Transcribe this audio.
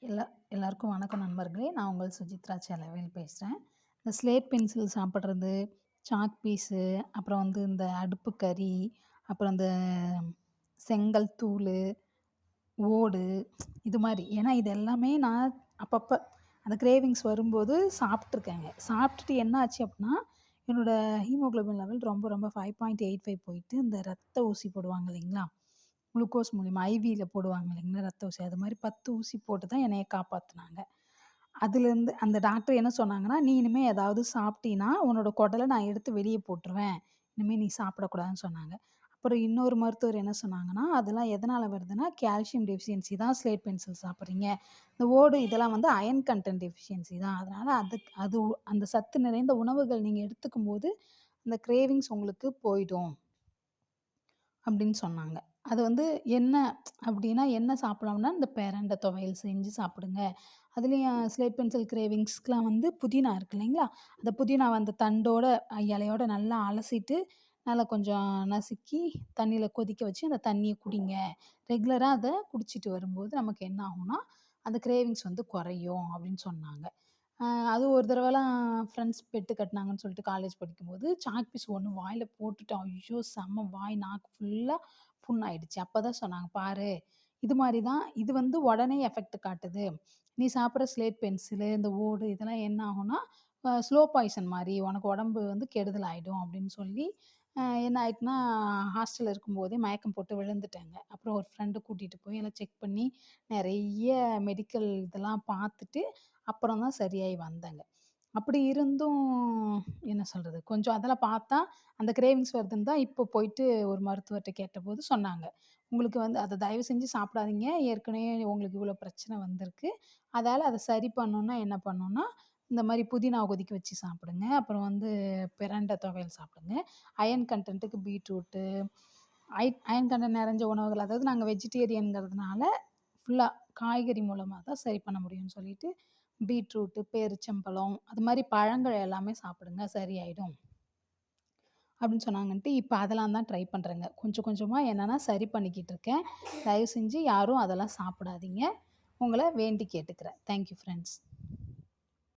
எல்லா எல்லாருக்கும் வணக்கம் நண்பர்களே! நான் உங்கள் சுஜித்ரா செலவேல் பேசுறேன். இந்த ஸ்லேட் பென்சில் சாப்பிடுறது, சாக் பீஸு, அப்புறம் இந்த அடுப்பு கரி, அப்புறம் செங்கல் தூளு, ஓடு இது மாரி. ஏன்னா இது எல்லாமே நான் அப்பப்ப அந்த கிரேவிங்ஸ் வரும்போது சாப்பிட்டுருக்கேங்க. சாப்பிட்டுட்டு என்ன ஆச்சு அப்டின்னா, என்னோட ஹீமோகுளோபின் லெவல் ரொம்ப ரொம்ப 5.85 போயிட்டு, இந்த ரத்த ஊசி போடுவாங்க இல்லைங்களா? குளுக்கோஸ் மூலியமா ஐவில போடுவாங்க இல்லைங்களா? ரத்த ஊசி. அது மாரி 10 ஊசி போட்டு தான் என்னைய காப்பாத்துனாங்க. அதுலேருந்து அந்த டாக்டர் என்ன சொன்னாங்கன்னா, "நீ இனிமே ஏதாவது சாப்பிட்டீன்னா, உன்னோட குடல நான் எடுத்து வெளிய போட்டுருவேன். இனிமே நீ சாப்பிடக்கூடாதுன்னு" சொன்னாங்க. அப்புறம் இன்னொரு மருத்துவர் என்ன சொன்னாங்கன்னா, "அதெல்லாம் எதனால வருதுன்னா, கால்சியம் டெஃபிஷியன்சி தான் ஸ்லேட் பென்சில் சாப்பிடுறீங்க. இந்த ஓடு இதெல்லாம் அயர்ன் கன்டென்ட் டெஃபிஷியன்சி தான். அதனால அந்த சத்து நிறைந்த உணவுகள் நீங்க எடுத்துக்கும்போது, அந்த கிரேவிங்ஸ் உங்களுக்கு போயிடும்." அப்படின்னு சொன்னாங்க. அது என்ன அப்படின்னா, என்ன சாப்பிடலாம்னா, இந்த பிரண்ட துவையல் செஞ்சு சாப்பிடுங்க. அதுலயும் ஸ்லேட் பென்சில் கிரேவிங்ஸ்க்குலாம் புதினா இருக்கு இல்லைங்களா? அந்த புதினாவ அந்த தண்டோட, இலையோட நல்லா அலசிட்டு, நல்லா கொஞ்சம் நசுக்கி, தண்ணீல கொதிக்க வச்சு, அந்த தண்ணிய குடிங்க. ரெகுலரா அத குடிச்சிட்டு வரும்போது நமக்கு என்ன ஆகும்னா, அந்த கிரேவிங்ஸ் குறையும் அப்படின்னு சொன்னாங்க. அ அது ஒரு தடவலாம் ஃப்ரெண்ட்ஸ் பெட்டு கட்டுனாங்கன்னு சொல்லிட்டு காலேஜ் படிக்கும்போது, சாக் பீஸ் ஒண்ணு வாயில போட்டுட்டேன். ஐயோ! செம்ம வாய் நாக்கு ஃபுல்லா புண்ணாயிடுச்சு. அப்பதான் சொன்னாங்க, "பாரு, இது மாரி தான் இது உடனே எஃபெக்ட் காட்டுது. நீ சாப்பிடுற ஸ்லேட் பென்சிலு, இந்த ஓடு இதெல்லாம் என்ன ஆகும்னா, ஸ்லோ பாய்சன் மாரி உனக்கு உடம்பு கெடுதல் ஆயிடும்." அப்படின்னு சொல்லி, என்ன ஆயிட்டுன்னா, ஹாஸ்டல்ல இருக்கும்போதே மயக்கம் போட்டு விழுந்துட்டேங்க. அப்புறம் ஒரு ஃப்ரெண்டு கூட்டிட்டு போய் எல்லாம் செக் பண்ணி, நெறைய மெடிக்கல் இதெல்லாம் பார்த்துட்டு, அப்புறம் தான் சரியாயி வந்தேங்க. அப்படி இருந்தும் என்ன சொல்றது, கொஞ்சம் அதெல்லாம் பார்த்தா, அந்த கிரேவிங்ஸ் வருதுன்னு தான் இப்போ போயிட்டு ஒரு மருத்துவர்ட்ட கேட்டபோது சொன்னாங்க. "உங்களுக்கு அத தயவு செஞ்சு சாப்பிடாதீங்க. ஏற்கனவே உங்களுக்கு இவ்வளோ பிரச்சனை வந்திருக்கு. அதால அத சரி பண்ணணும்னா என்ன பண்ணணும்னா, இந்த மாரி புதினாவ கொதிக்க வச்சு சாப்பிடுங்க. அப்புறம் பிரண்ட துவையல் சாப்பிடுங்க. அயர்ன் கன்டென்ட்டுக்கு பீட்ரூட்டு, அயர்ன் கன்டென்ட் நிறைஞ்ச உணவுகள் அதாவது நாங்க வெஜிடேரியன்ங்கிறதுனால, ஃபுல்லா காய்கறி மூலமா தான் சரி பண்ண முடியும்னு சொல்லிட்டு, பீட்ரூட்டு, பேரிச்சம்பழம் அது மாரி பழங்கள் எல்லாமே சாப்பிடுங்க சரியாயிடும்." அப்படின்னு சொன்னாங்கன்ட்டு, இப்ப அதெல்லாம் தான் ட்ரை பண்றேங்க. கொஞ்சம் கொஞ்சமா என்னன்னா சரி பண்ணிக்கிட்டு இருக்கேன். தயவு செஞ்சு யாரும் அதெல்லாம் சாப்பிடாதீங்க. உங்கள வேண்டி கேட்டுக்கிறேன். Thank you friends.